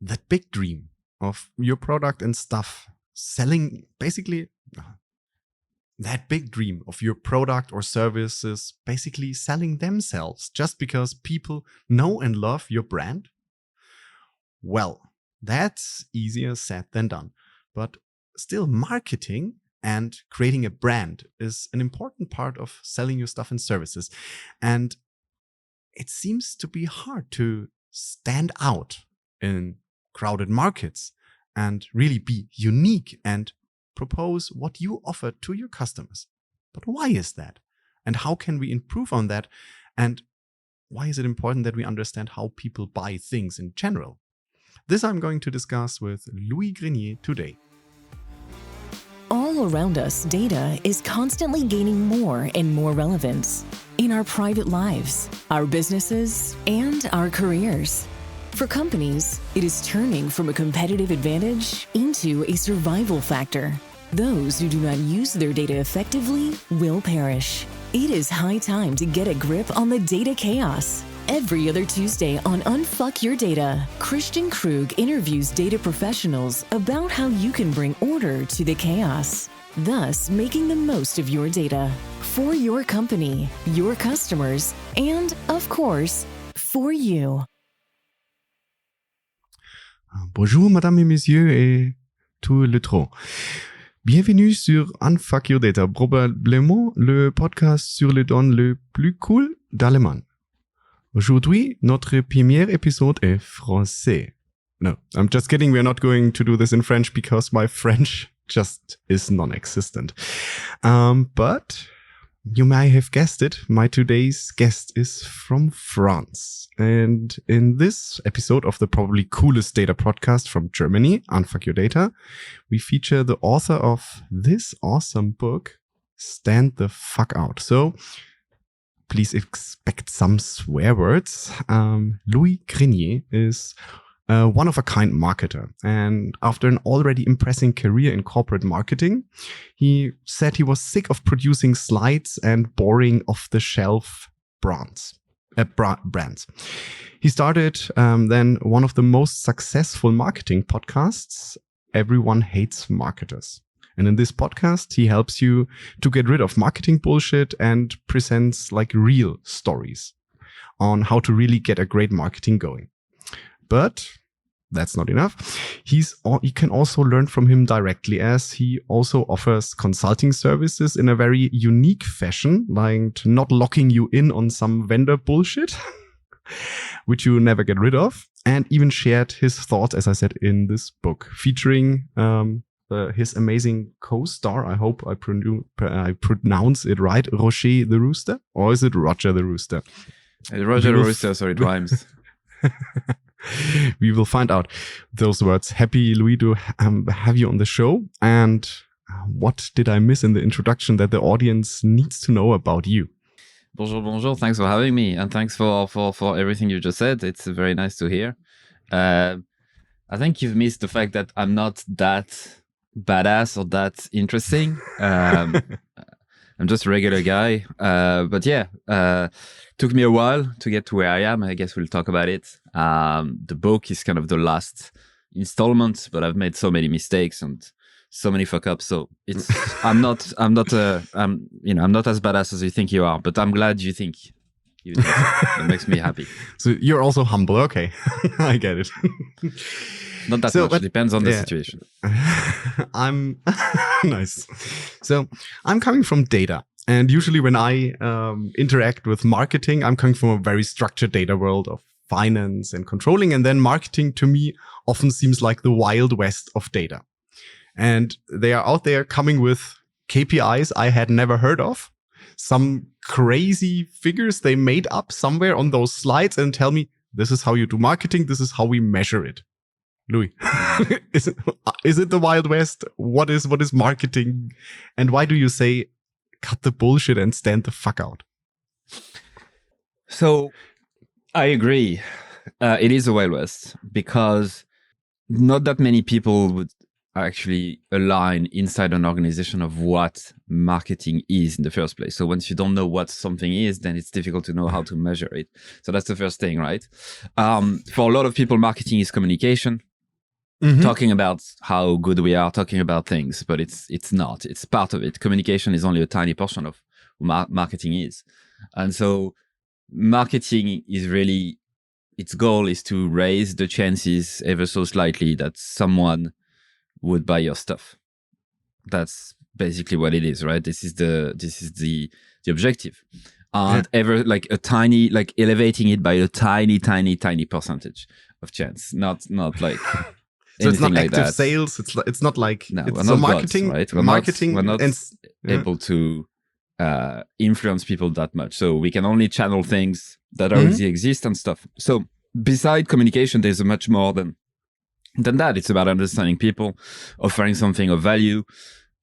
that big dream of your product and stuff selling, basically that big dream of your product or services basically selling themselves just because people know and love your brand? Well, that's easier said than done. But still, marketing and creating a brand is an important part of selling your stuff and services. And it seems to be hard to stand out in crowded markets and really be unique and propose what you offer to your customers. But why is that? And how can we improve on that? And why is it important that we understand how people buy things in general? This I'm going to discuss with Louis Grenier today. All around us, data is constantly gaining more and more relevance in our private lives, our businesses, and our careers. For companies, it is turning from a competitive advantage into a survival factor. Those who do not use their data effectively will perish. It is high time to get a grip on the data chaos. Every other Tuesday on Unfuck Your Data, Christian Krug interviews data professionals about how you can bring order to the chaos, thus making the most of your data for your company, your customers, and, of course, for you. Bonjour, madame et messieurs, et tout le trop. Bienvenue sur Unfuck Your Data, probablement le podcast sur le don le plus cool d'Allemagne. Aujourd'hui, notre premier épisode est français. No, I'm just kidding. We're not going to do this in French because my French just is non-existent. But you may have guessed it. My today's guest is from France. And in this episode of the probably coolest data podcast from Germany, Unfuck Your Data, we feature the author of this awesome book, Stand the Fuck Out. So please expect some swear words. Louis Grenier is a one-of-a-kind marketer. And after an already impressive career in corporate marketing, he said he was sick of producing slides and boring off-the-shelf brands. He started then one of the most successful marketing podcasts, Everyone Hates Marketers. And in this podcast, he helps you to get rid of marketing bullshit and presents like real stories on how to really get a great marketing going. But that's not enough. You can also learn from him directly, as he also offers consulting services in a very unique fashion, like not locking you in on some vendor bullshit, which you never get rid of, and even shared his thoughts, as I said, in this book, featuring his amazing co-star. I hope I pronounce it right. Roger the Rooster, or is it Roger the Rooster? Roger the Rooster, so it rhymes. We will find out those words. Happy, Louis, to have you on the show. And what did I miss in the introduction that the audience needs to know about you? Bonjour. Thanks for having me. And thanks for everything you just said. It's very nice to hear. I think you've missed the fact that I'm not that badass or that interesting. I'm just a regular guy. But yeah, took me a while to get to where I am. I guess we'll talk about it. The book is kind of the last installment, but I've made so many mistakes and so many fuck ups. So it's I'm not as badass as you think you are. But I'm glad you think you do. That makes me happy. So you're also humble. Okay, I get it. Not that much. But depends on the situation. I'm nice. So I'm coming from data. And usually when I interact with marketing, I'm coming from a very structured data world of finance and controlling. And then marketing to me often seems like the wild west of data. And they are out there coming with KPIs I had never heard of. Some crazy figures they made up somewhere on those slides and tell me, this is how you do marketing. This is how we measure it. Louis, is it the Wild West? What is marketing? And why do you say, cut the bullshit and stand the fuck out? So I agree. It is the Wild West because not that many people would actually align inside an organization of what marketing is in the first place. So once you don't know what something is, then it's difficult to know how to measure it. So that's the first thing, right? For a lot of people, marketing is communication. talking about how good we are, talking about things, but it's not. It's part of it. Communication is only a tiny portion of what marketing is. And so marketing is really, its goal is to raise the chances ever so slightly that someone would buy your stuff. That's basically what it is, right? This is the objective. And ever like a tiny, like elevating it by a tiny percentage of chance, not like so it's not like active that. Sales. It's not like no, it's we're not marketing, gods, right? we're not able to influence people that much. So we can only channel things that already exist and stuff. So beside communication, there's a much more than that. It's about understanding people, offering something of value,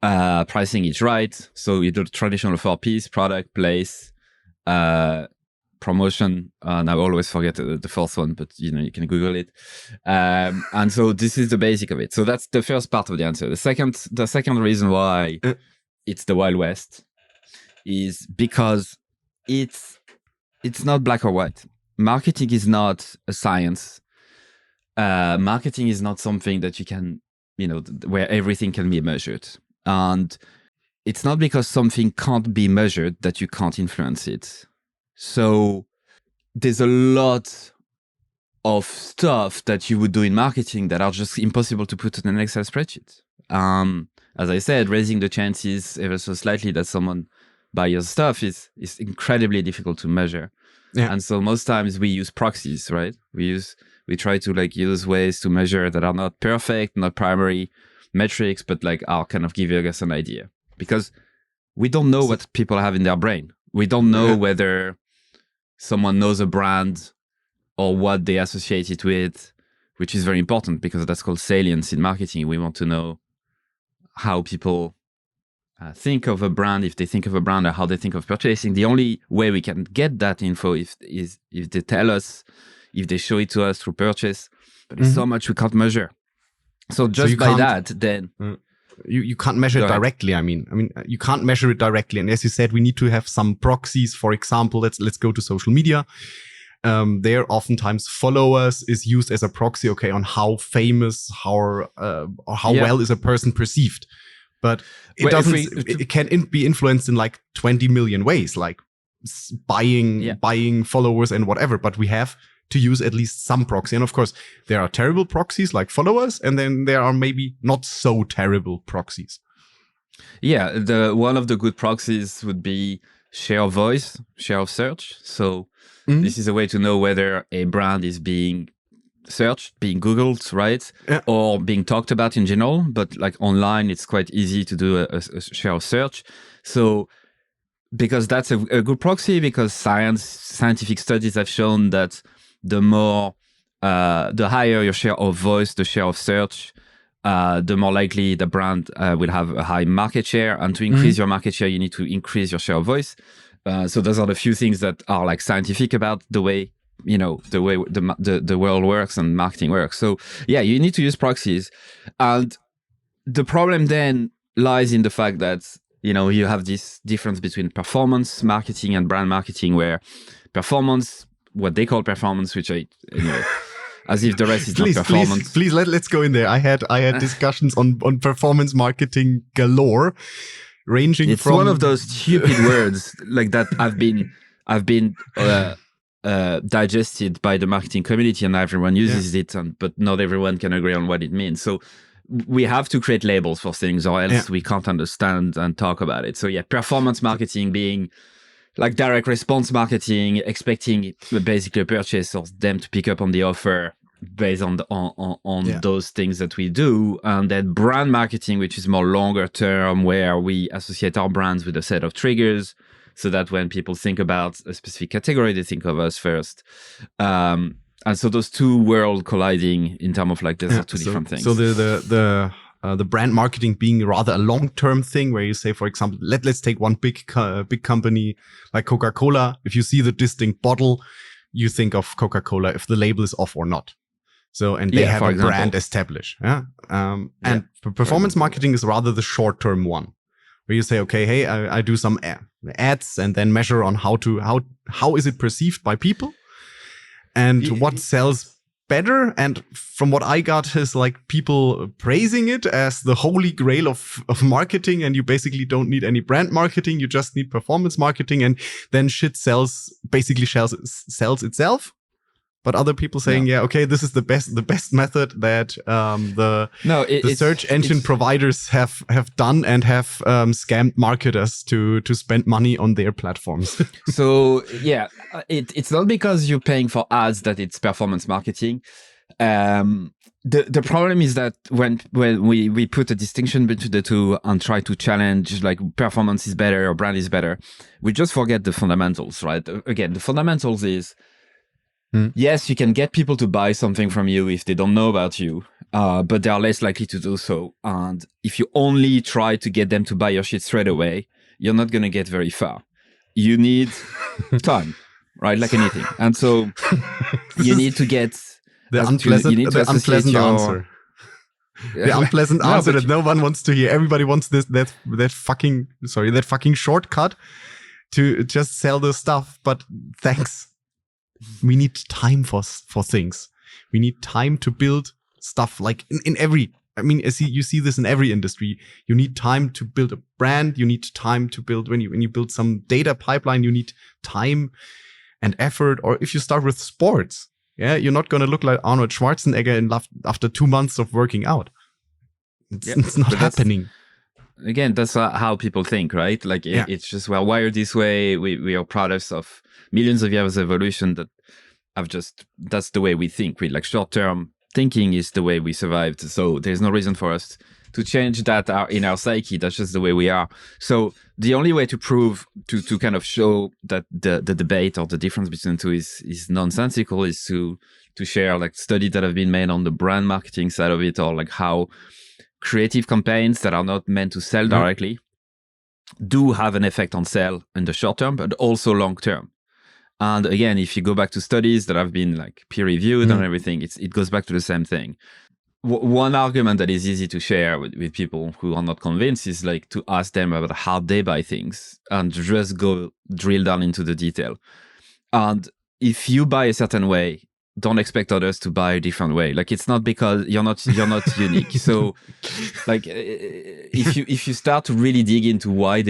pricing it right. So you do the traditional 4 Ps: product, place, promotion, and I always forget the fourth one, but you can Google it. And so this is the basic of it. So that's the first part of the answer. The second reason why it's the Wild West is because it's not black or white. Marketing is not a science. Marketing is not something that you can, where everything can be measured. And it's not because something can't be measured that you can't influence it. So there's a lot of stuff that you would do in marketing that are just impossible to put in an Excel spreadsheet. As I said, raising the chances ever so slightly that someone buy your stuff is incredibly difficult to measure. Yeah. And so most times we use proxies, right? We try to use ways to measure that are not perfect, not primary metrics, but are kind of give you guys an idea, because we don't know what people have in their brain. We don't know whether someone knows a brand or what they associate it with, which is very important because that's called salience in marketing. We want to know how people think of a brand, if they think of a brand, or how they think of purchasing. The only way we can get that info is if they tell us, if they show it to us through purchase. But there's so much we can't measure. So just by that, then you can't measure it directly. I mean, you can't measure it directly. And as you said, we need to have some proxies. For example, let's go to social media. There, oftentimes, followers is used as a proxy. Okay, on how famous, how well is a person perceived. But it can be influenced in 20 million ways, like buying followers and whatever. But we have to use at least some proxy. And of course, there are terrible proxies like followers, and then there are maybe not so terrible proxies. Yeah, one of the good proxies would be share of voice, share of search. So this is a way to know whether a brand is being searched, being Googled, right? Yeah. Or being talked about in general. But online, it's quite easy to do a share of search. So because that's a good proxy, because scientific studies have shown that the higher your share of voice, the share of search, the more likely the brand will have a high market share. And to increase your market share, you need to increase your share of voice. So those are the few things that are scientific about the way the world works and marketing works. So yeah, you need to use proxies. And the problem then lies in the fact that you have this difference between performance marketing and brand marketing, where performance, what they call performance, which as if the rest is not performance. Please, let's go in there. I had discussions on performance marketing galore, ranging it's from... one of those stupid words that I've been digested by the marketing community, and everyone uses it, but not everyone can agree on what it means. So we have to create labels for things, or else we can't understand and talk about it. So yeah, performance marketing being direct response marketing, expecting basically a purchase or them to pick up on the offer based on those things that we do. And then brand marketing, which is more longer term, where we associate our brands with a set of triggers, so that when people think about a specific category, they think of us first. And so those two worlds colliding in terms of these are two different things. So the brand marketing being rather a long-term thing, where you say, for example, let's take one big company like Coca-Cola. If you see the distinct bottle, you think of Coca-Cola if the label is off or not. So, and they have a brand established. Yeah. And performance marketing is rather the short-term one, where you say, okay, hey, I do some ads and then measure on how is it perceived by people, and what sells better. And from what I got is like people praising it as the holy grail of marketing. And you basically don't need any brand marketing. You just need performance marketing, and then shit sells itself. But other people saying, okay, this is the best method that the search engine providers have done and have scammed marketers to spend money on their platforms. So it's not because you're paying for ads that it's performance marketing. The problem is that when we put a distinction between the two and try to challenge like performance is better or brand is better, we just forget the fundamentals, right? Again, the fundamentals is, yes, you can get people to buy something from you if they don't know about you, but they are less likely to do so. And if you only try to get them to buy your shit straight away, you're not going to get very far. You need time, right? Like anything. And so you need to get the unpleasant answer. The unpleasant answer that no one wants to hear. Everybody wants that fucking shortcut to just sell the stuff. But thanks. We need time for things. We need time to build stuff like in every, you see this in every industry. You need time to build a brand. You need time to build, when you build some data pipeline, you need time and effort. Or if you start with sports, you're not going to look like Arnold Schwarzenegger after 2 months of working out. It's not happening. Again, that's how people think, right? Like it's just, we're wired this way. We are products of millions of years of evolution that's the way we think. We like short-term thinking is the way we survived. So there's no reason for us to change that in our psyche. That's just the way we are. So the only way to prove, to kind of show that the debate or the difference between the two is nonsensical is to share like studies that have been made on the brand marketing side of it, or like how creative campaigns that are not meant to sell directly do have an effect on sale in the short term, but also long term. And again, if you go back to studies that have been like peer-reviewed and everything, it goes back to the same thing. One argument that is easy to share with people who are not convinced is like to ask them about how they buy things and just go drill down into the detail. And if you buy a certain way, don't expect others to buy a different way. Like it's not because you're not unique. So like if you start to really dig into why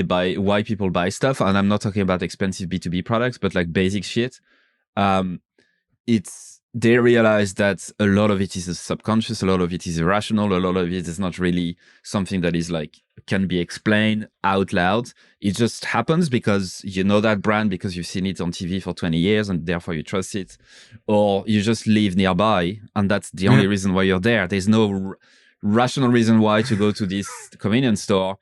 people buy stuff, and I'm not talking about expensive B2B products, but like basic shit, they realize that a lot of it is subconscious, a lot of it is irrational, a lot of it is not really something that is like can be explained out loud. It just happens because you know that brand because you've seen it on TV for 20 years and therefore you trust it, or you just live nearby and that's the only reason why you're there. There's no rational reason why to go to this convenience store,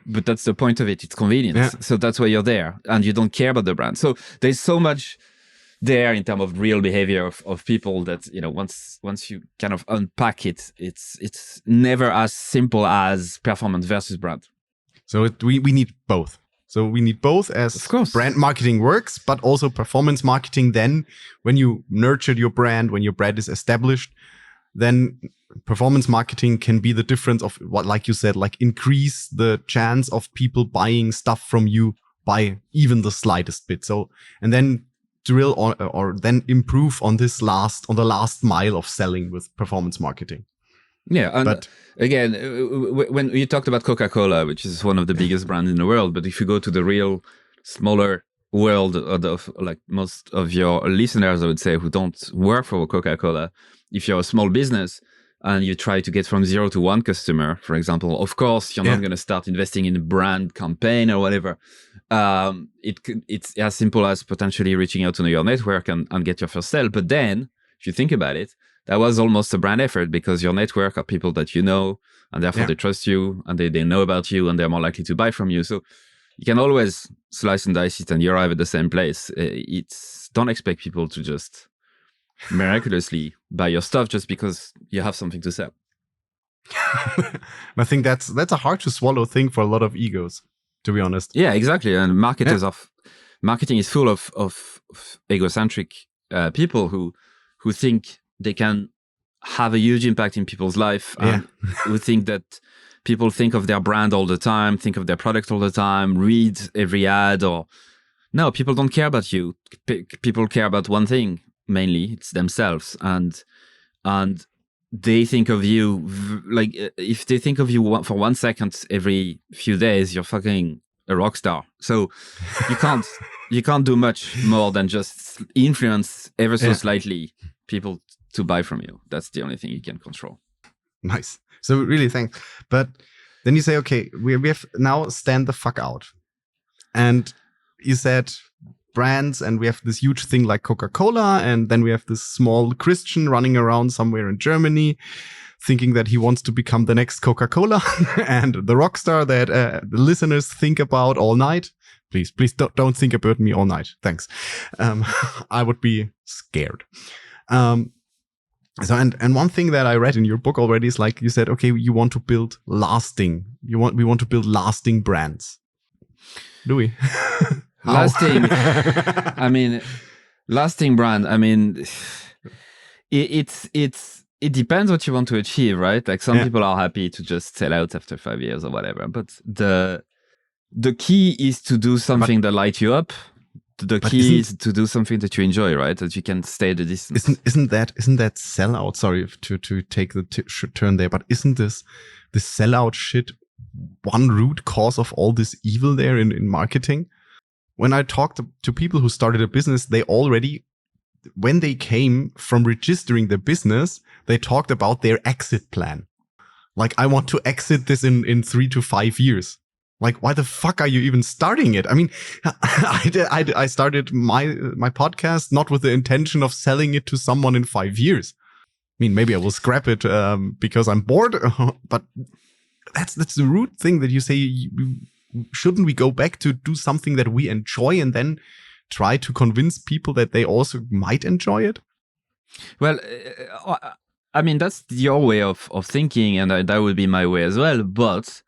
but that's the point of it. It's convenience. So that's why you're there and you don't care about the brand. So there's so much there in terms of real behavior of people that, you know, once you kind of unpack it, it's never as simple as performance versus brand. So we need both. So we need both as brand marketing works, but also performance marketing. Then when you nurture your brand, when your brand is established, then performance marketing can be the difference of what, like you said, like increase the chance of people buying stuff from you by even the slightest bit. So, and then drill or then improve on the last mile of selling with performance marketing. Yeah, and but again, when you talked about Coca-Cola, which is one of the biggest brands in the world, but if you go to the real smaller world of like most of your listeners, I would say, who don't work for Coca-Cola, if you're a small business and you try to get from 0 to 1 customer, for example, of course, you're not going to start investing in a brand campaign or whatever. It's as simple as potentially reaching out to your network and get your first sale. But then, if you think about it, that was almost a brand effort because your network are people that you know, and therefore they trust you, and they know about you, and they're more likely to buy from you. So you can always slice and dice it, and you arrive at the same place. Don't expect people to just miraculously buy your stuff just because you have something to sell. I think that's a hard to swallow thing for a lot of egos, to be honest. Yeah, exactly. And marketing is full of egocentric people who think they can have a huge impact in people's life, and who think that people think of their brand all the time, think of their product all the time, read every ad. Or no, people don't care about you. People care about one thing mainly, it's themselves. And and they think of you like if they think of you for 1 second every few days, you're fucking a rock star. So you can't do much more than just influence ever so slightly people to buy from you. That's the only thing you can control. Nice. So really, thanks. But then you say, okay, we have now stand the fuck out. And you said brands, and we have this huge thing like Coca-Cola, and then we have this small Christian running around somewhere in Germany thinking that he wants to become the next Coca-Cola and the rock star that the listeners think about all night. Please don't think about me all night. Thanks. I would be scared. So and one thing that I read in your book already is like you said, okay, you want to build lasting. We want to build lasting brands. Louis. Lasting. I mean, lasting brand. I mean, it depends what you want to achieve, right? Like some people are happy to just sell out after 5 years or whatever. But the key is to do something that lights you up. The key is to do something that you enjoy, right? That you can stay the distance. Isn't that sellout? Sorry to take the turn there, but isn't this sellout shit one root cause of all this evil there in marketing? When I talked to people who started a business, they already, when they came from registering the business, they talked about their exit plan. Like, I want to exit this in 3 to 5 years. Like, why the fuck are you even starting it? I mean, I started my podcast not with the intention of selling it to someone in 5 years. I mean, maybe I will scrap it because I'm bored, but that's the root thing that you say. Shouldn't we go back to do something that we enjoy and then try to convince people that they also might enjoy it? Well, I mean, that's your way of thinking, and that would be my way as well. But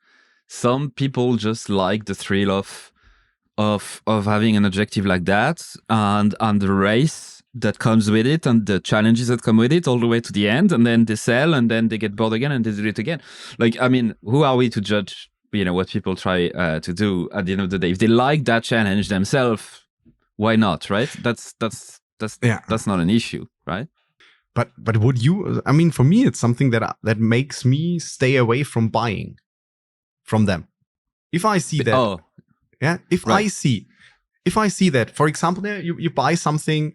some people just like the thrill of having an objective like that, and the race that comes with it, and the challenges that come with it, all the way to the end, and then they sell, and then they get bored again, and they do it again. Like, I mean, who are we to judge? What people try to do at the end of the day? If they like that challenge themselves, why not, right? That's not an issue, right? But would you? I mean, for me, it's something that makes me stay away from buying from them. If I see that, if I see that, for example, you buy something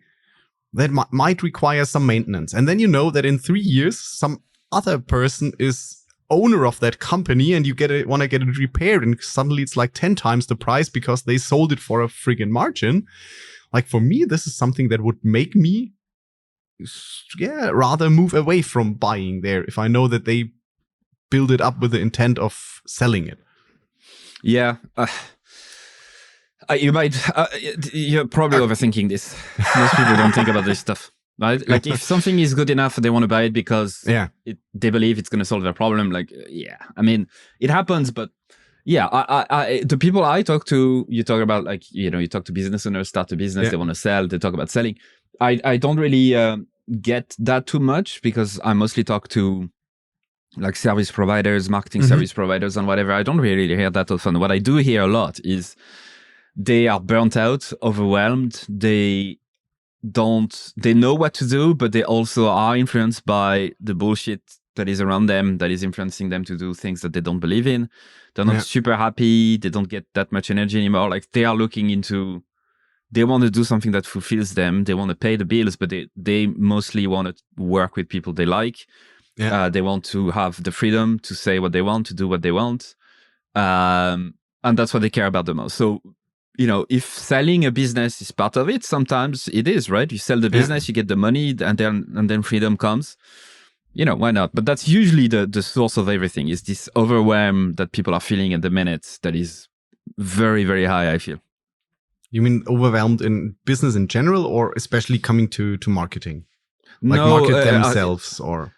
that might require some maintenance, and then you know that in 3 years some other person is owner of that company, and you want to get it repaired, and suddenly it's like 10 times the price because they sold it for a friggin' margin. Like, for me, this is something that would make me rather move away from buying there if I know that they build it up with the intent of selling it. Yeah. You're probably overthinking this. Most people don't think about this stuff. Right? Like, if something is good enough, they want to buy it because they believe it's going to solve their problem. Like, I mean, it happens, but the people I talk to, you talk about, like, you talk to business owners, start a business, they want to sell, they talk about selling. I don't really get that too much because I mostly talk to like service providers, marketing service providers and whatever. I don't really hear that often. What I do hear a lot is they are burnt out, overwhelmed. They know what to do, but they also are influenced by the bullshit that is around them, that is influencing them to do things that they don't believe in. They're not super happy. They don't get that much energy anymore. Like, they are looking into, they want to do something that fulfills them. They want to pay the bills, but they mostly want to work with people they like. They want to have the freedom to say what they want, to do what they want. And that's what they care about the most. So, if selling a business is part of it, sometimes it is, right? You sell the business, you get the money, and then freedom comes. Why not? But that's usually the source of everything, is this overwhelm that people are feeling at the minute that is very, very high, I feel. You mean overwhelmed in business in general, or especially coming to marketing? Like, no, market themselves, or...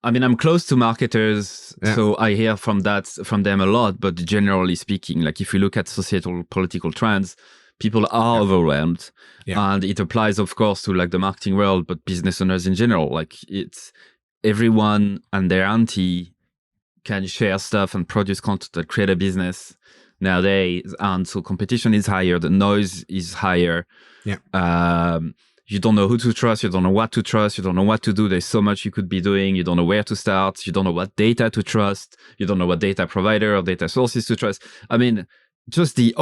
I mean, I'm close to marketers, so I hear from them a lot. But generally speaking, like, if you look at societal political trends, people are overwhelmed, and it applies, of course, to like the marketing world, but business owners in general. Like, it's everyone and their auntie can share stuff and produce content that create a business nowadays, and so competition is higher, the noise is higher. you don't know who to trust, you don't know what to trust, you don't know what to do. There's so much you could be doing. You don't know where to start. You don't know what data to trust. You don't know what data provider or data sources to trust. I mean, just the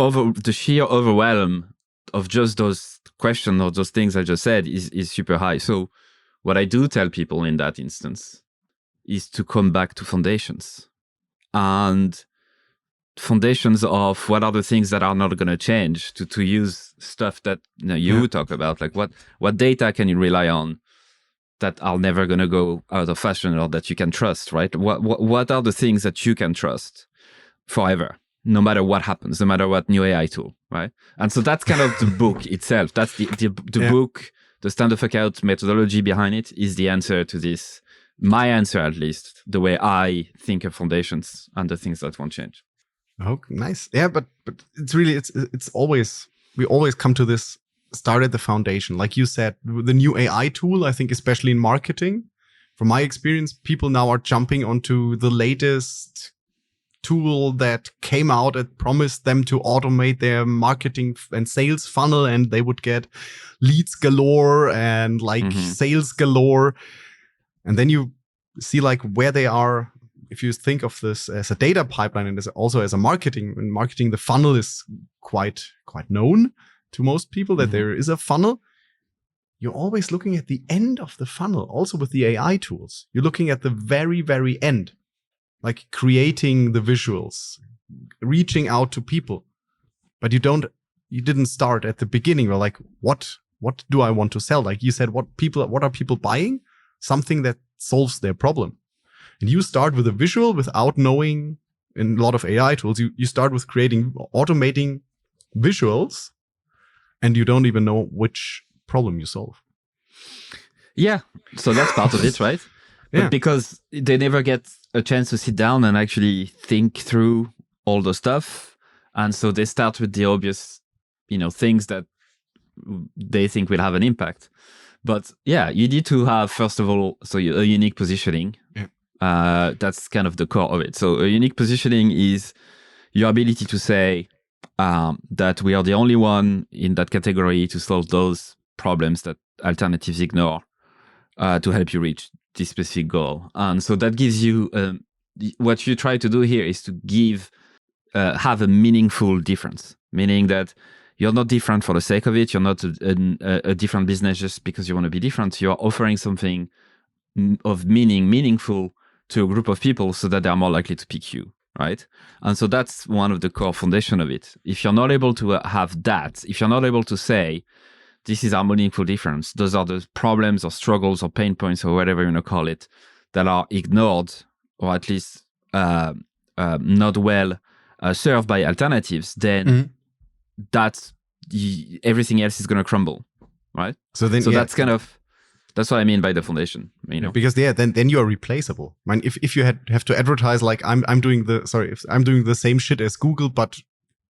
sheer overwhelm of just those questions or those things I just said is super high. So what I do tell people in that instance is to come back to foundations, and foundations of what are the things that are not going to change, to use stuff that you talk about, like what data can you rely on that are never going to go out of fashion or that you can trust, right? What are the things that you can trust forever, no matter what happens, no matter what new AI tool, right? And so that's kind of the book itself. That's the book, the stand the fuck out methodology behind it is the answer to this. My answer, at least, the way I think of foundations and the things that won't change. Oh, nice. Yeah, but it's really, it's always, we always come to this, start at the foundation. Like you said, the new AI tool, I think, especially in marketing, from my experience, people now are jumping onto the latest tool that came out and promised them to automate their marketing and sales funnel, and they would get leads galore and like sales galore. And then you see like where they are. If you think of this as a data pipeline and also as a marketing, in marketing, the funnel is quite known to most people that there is a funnel. You're always looking at the end of the funnel. Also with the AI tools, you're looking at the very, very end, like creating the visuals, reaching out to people. But you didn't start at the beginning. You're like, what do I want to sell? Like you said, what are people buying? Something that solves their problem. And you start with a visual without knowing, in a lot of AI tools, you start with automating visuals, and you don't even know which problem you solve. Yeah, so that's part of it, right? But because they never get a chance to sit down and actually think through all the stuff. And so they start with the obvious, things that they think will have an impact. But yeah, you need to have, first of all, a unique positioning. Yeah. That's kind of the core of it. So a unique positioning is your ability to say that we are the only one in that category to solve those problems that alternatives ignore to help you reach this specific goal. And so that gives you, what you try to do here is to have a meaningful difference, meaning that you're not different for the sake of it. You're not a different business just because you want to be different. You're offering something of meaningful to a group of people so that they are more likely to pick you, right? And so that's one of the core foundation of it. If you're not able to have that, if you're not able to say, this is our meaningful difference, those are the problems or struggles or pain points or whatever you want to call it, that are ignored or at least not well served by alternatives, then everything else is going to crumble, right? So that's kind of, that's what I mean by the foundation, Because then you are replaceable. I mean, if you have to advertise like I'm doing the same shit as Google, but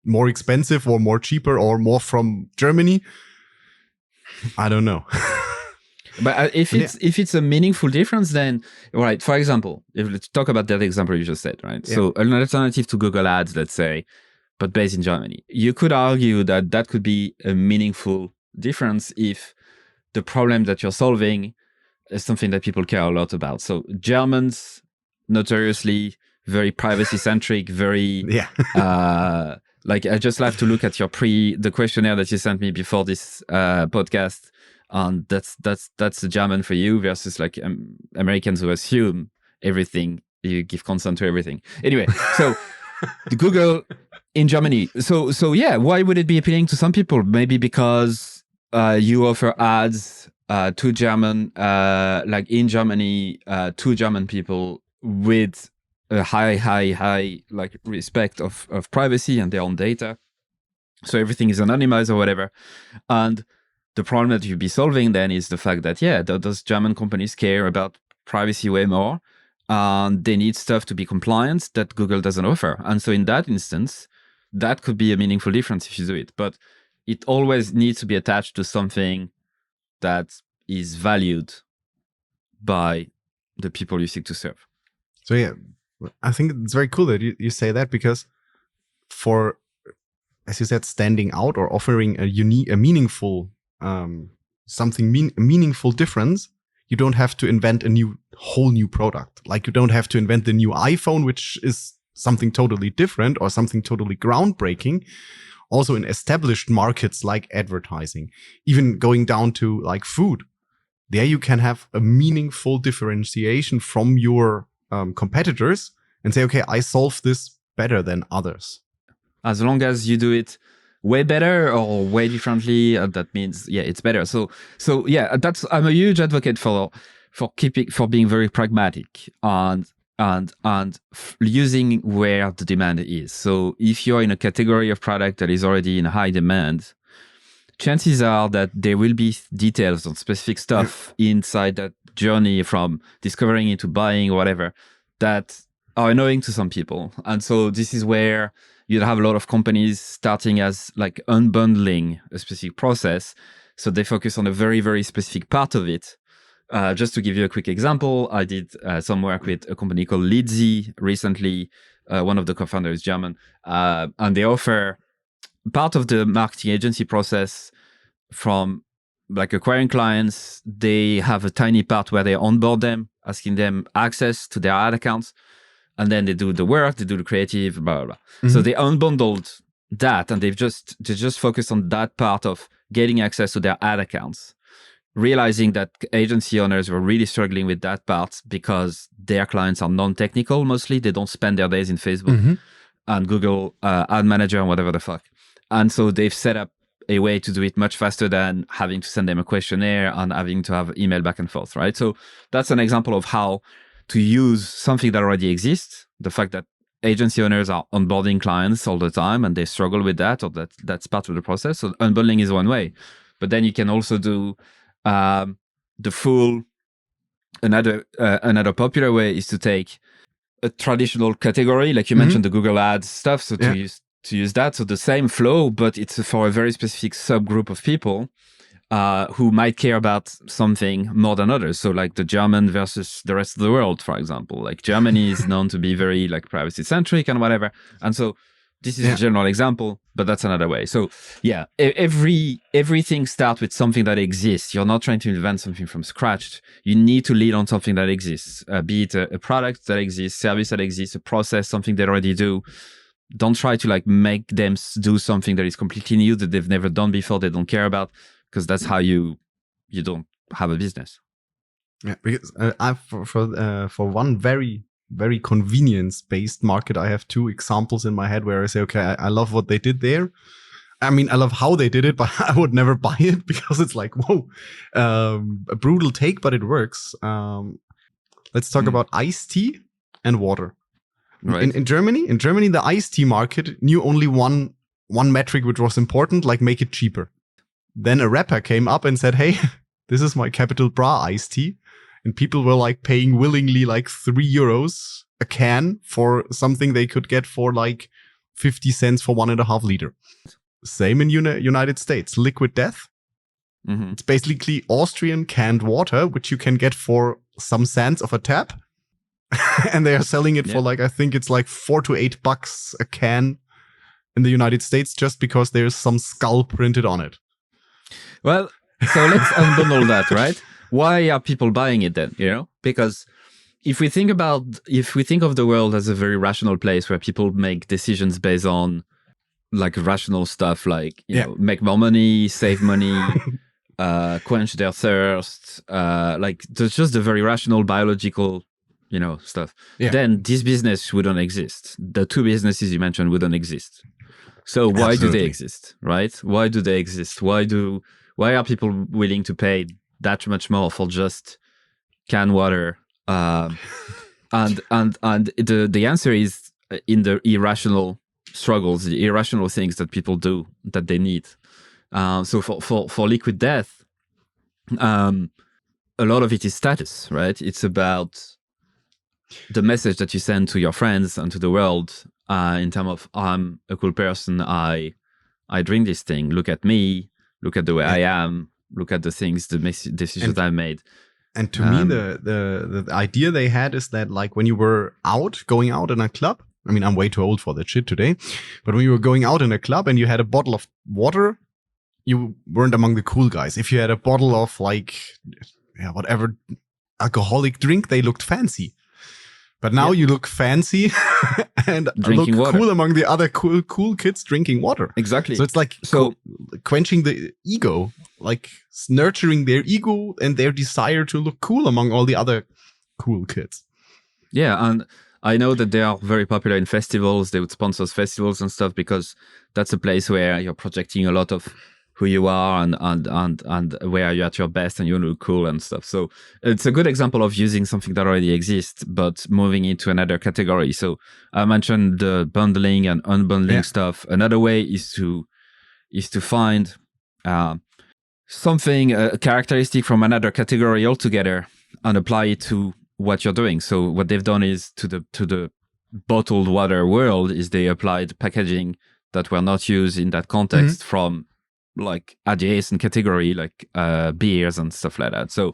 more expensive or more cheaper or more from Germany, I don't know. But if it's a meaningful difference, then right. For example, let's talk about that example you just said, right? Yeah. So an alternative to Google Ads, let's say, but based in Germany, you could argue that could be a meaningful difference if the problem that you're solving is something that people care a lot about. So Germans, notoriously very privacy-centric, very like I just have to look at the questionnaire that you sent me before this podcast, and that's the German for you versus like Americans who assume everything, you give consent to everything. Anyway, so the Google in Germany. So yeah, why would it be appealing to some people? Maybe because you offer ads to German, like in Germany, to German people with a high like respect of privacy and their own data. So everything is anonymized or whatever. And the problem that you'd be solving then is the fact that, those German companies care about privacy way more, and they need stuff to be compliant that Google doesn't offer. And so in that instance, that could be a meaningful difference if you do it. But it always needs to be attached to something that is valued by the people you seek to serve. So yeah, I think it's very cool that you say that, because for, as you said, standing out or offering a meaningful something meaningful difference, you don't have to invent a whole new product. Like you don't have to invent the new iPhone, which is something totally different or something totally groundbreaking. Also in established markets like advertising, even going down to like food, there you can have a meaningful differentiation from your competitors and say, okay, I solve this better than others. As long as you do it way better or way differently, that means, yeah, it's better. So yeah, I'm a huge advocate for being very pragmatic and using where the demand is. So if you're in a category of product that is already in high demand, chances are that there will be details on specific stuff inside that journey from discovering it to buying or whatever that are annoying to some people. And so this is where you'd have a lot of companies starting as like unbundling a specific process. So they focus on a very, very specific part of it. Just to give you a quick example, I did some work with a company called Lidzi recently. One of the co-founders is German. And they offer part of the marketing agency process from like acquiring clients. They have a tiny part where they onboard them, asking them access to their ad accounts. And then they do the work, they do the creative, blah, blah, blah. Mm-hmm. So they unbundled that and they just focused on that part of getting access to their ad accounts, realizing that agency owners were really struggling with that part because their clients are non-technical mostly. They don't spend their days in Facebook and Google Ad Manager and whatever the fuck. And so they've set up a way to do it much faster than having to send them a questionnaire and having to have email back and forth, right? So that's an example of how to use something that already exists. The fact that agency owners are onboarding clients all the time and they struggle with that, or that's part of the process. So unbundling is one way. But then you can also do the full, another popular way is to take a traditional category, like you mentioned the Google Ads stuff. So to use that, so the same flow, but it's for a very specific subgroup of people who might care about something more than others. So like the German versus the rest of the world, for example. Like Germany is known to be very like privacy centric and whatever. And so this is a general example, but that's another way. So yeah, everything starts with something that exists. You're not trying to invent something from scratch. You need to lead on something that exists, be it a product that exists, service that exists, a process, something they already do. Don't try to like make them do something that is completely new that they've never done before, they don't care about, because that's how you don't have a business. Yeah, because for one very, very convenience-based market, I have two examples in my head where I say, okay, I love what they did there. I mean, I love how they did it, but I would never buy it because it's like, whoa, a brutal take, but it works. Let's talk about iced tea and water. Right. In Germany, the iced tea market knew only one metric which was important, like make it cheaper. Then a rapper came up and said, hey, this is my Capital Bra iced tea. And people were like paying willingly like €3 a can for something they could get for like 50 cents for 1.5 liter. Same in United States, Liquid Death. Mm-hmm. It's basically Austrian canned water, which you can get for some cents of a tap. And they are selling it for like, I think it's like $4 to $8 a can in the United States just because there's some skull printed on it. Well, so let's unbundle that, right? Why are people buying it then? You know, because if we think of the world as a very rational place where people make decisions based on like rational stuff, like you know, make more money, save money, quench their thirst, like there's just a very rational biological, you know, stuff. Yeah. Then this business wouldn't exist. The two businesses you mentioned wouldn't exist. So why do they exist, right? Why do they exist? Why are people willing to pay that much more for just canned water? And the answer is in the irrational struggles, the irrational things that people do that they need. So for Liquid Death, a lot of it is status, right? It's about the message that you send to your friends and to the world in terms of I'm a cool person, I drink this thing, look at me, look at the way I am, look at the things, the decisions I made. And to me, the idea they had is that like when you were going out in a club, I mean, I'm way too old for that shit today, but when you were going out in a club and you had a bottle of water you weren't among the cool guys. If you had a bottle of whatever alcoholic drink, they looked fancy. But now you look fancy and drinking look water. cool among the other cool kids drinking water. Exactly. So it's like quenching the ego, like nurturing their ego and their desire to look cool among all the other cool kids. Yeah, and I know that they are very popular in festivals. They would sponsor festivals and stuff because that's a place where you're projecting a lot of who you are and where you're at your best and you look cool and stuff. So it's a good example of using something that already exists, but moving into another category. So I mentioned the bundling and unbundling stuff. Another way is to find something, a characteristic from another category altogether and apply it to what you're doing. So what they've done is to the bottled water world is they applied packaging that were not used in that context from like adjacent category, like beers and stuff like that. So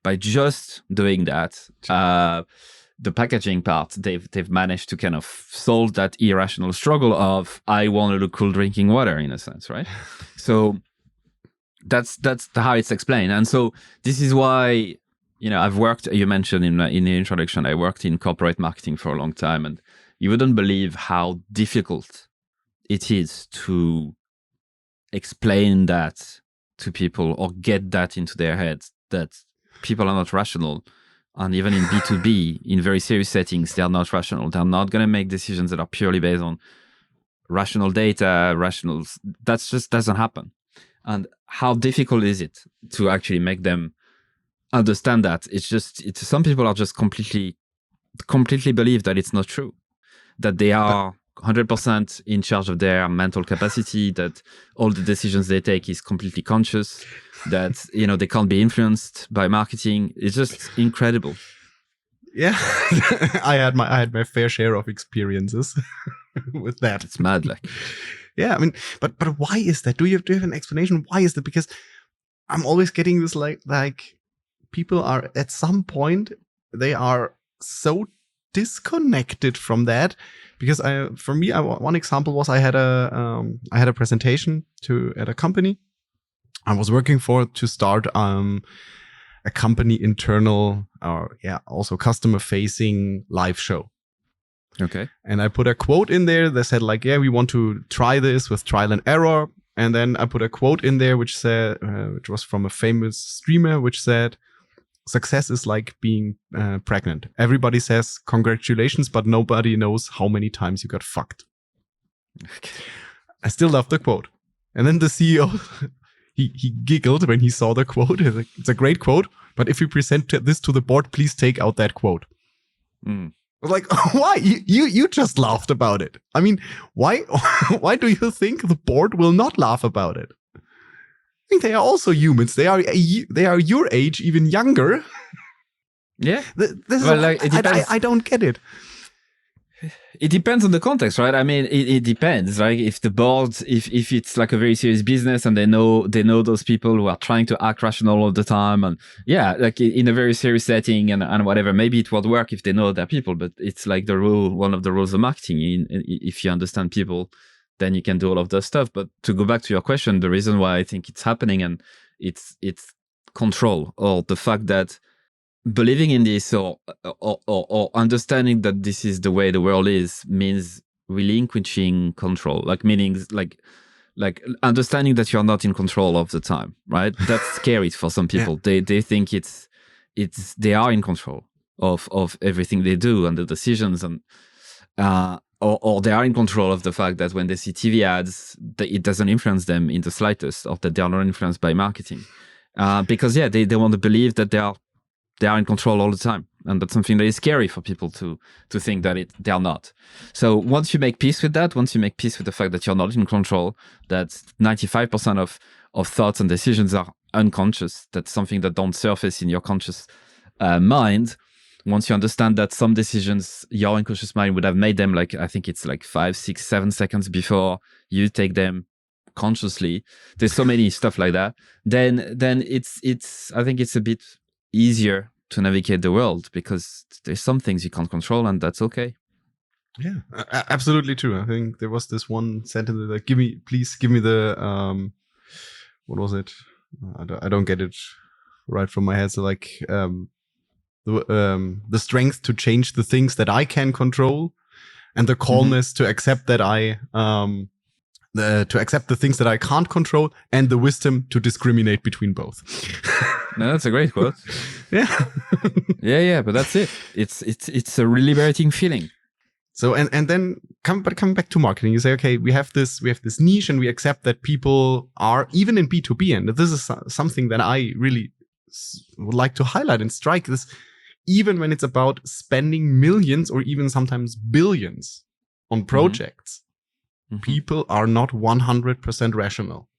by just doing that, the packaging part, they've managed to kind of solve that irrational struggle of I want to look cool drinking water in a sense, right? So that's how it's explained. And so this is why, I've worked, you mentioned in the introduction, I worked in corporate marketing for a long time, and you wouldn't believe how difficult it is to explain that to people or get that into their heads that people are not rational. And even in B2B, in very serious settings, they are not rational. They're not going to make decisions that are purely based on rational data, that just doesn't happen. And how difficult is it to actually make them understand that? Some people are just completely believe that it's not true, that they are 100% in charge of their mental capacity, that all the decisions they take is completely conscious, that they can't be influenced by marketing. It's just incredible. Yeah. I had my fair share of experiences with that. It's mad, like. Yeah, I mean, but why is that? Do you have an explanation? Why is that? Because I'm always getting this like people are at some point, they are so disconnected from that. Because one example was I had a presentation at a company I was working for to start a company internal also customer facing live show. Okay. And I put a quote in there that said like, we want to try this with trial and error. And then I put a quote in there which said, which was from a famous streamer, which said, success is like being pregnant. Everybody says congratulations, but nobody knows how many times you got fucked. Okay. I still love the quote. And then the CEO, he giggled when he saw the quote. He's like, it's a great quote, but if you present this to the board, please take out that quote. I was like, why? You just laughed about it. I mean, why do you think the board will not laugh about it? I think they are also humans. They are your age, even younger. Yeah. I don't get it. It depends on the context, right? I mean, it depends, right? If the board, if it's like a very serious business and they know those people who are trying to act rational all the time, and like in a very serious setting and whatever, maybe it would work if they know their people. But it's like one of the rules of marketing. If you understand people, then you can do all of those stuff. But to go back to your question, the reason why I think it's happening and it's control, or the fact that believing in this or understanding that this is the way the world is means relinquishing control, like meaning like understanding that you're not in control of the time, right? That's scary for some people. Yeah. They think they are in control of everything they do and the decisions, and or they are in control of the fact that when they see TV ads, that it doesn't influence them in the slightest, or that they are not influenced by marketing. Because they want to believe that they are in control all the time. And that's something that is scary for people to think that they are not. So once you make peace with that, once you make peace with the fact that you're not in control, that 95% of thoughts and decisions are unconscious, that's something that don't surface in your conscious mind. Once you understand that some decisions your unconscious mind would have made them, like I think it's like 5, 6, 7 seconds before you take them consciously. There's so many stuff like that. Then it's I think it's a bit easier to navigate the world, because there's some things you can't control, and that's okay. Yeah, absolutely true. I think there was this one sentence like, please give me the what was it? I don't get it right from my head. So like the strength to change the things that I can control, and the calmness to accept that to accept the things that I can't control, and the wisdom to discriminate between both. No, that's a great quote. Yeah. yeah, but that's it. It's a liberating feeling. So and then coming back to marketing, you say, okay, we have this niche, and we accept that people are, even in B2B, and this is something that I really would like to highlight and strike this, even when it's about spending millions or even sometimes billions on projects, people are not 100% rational.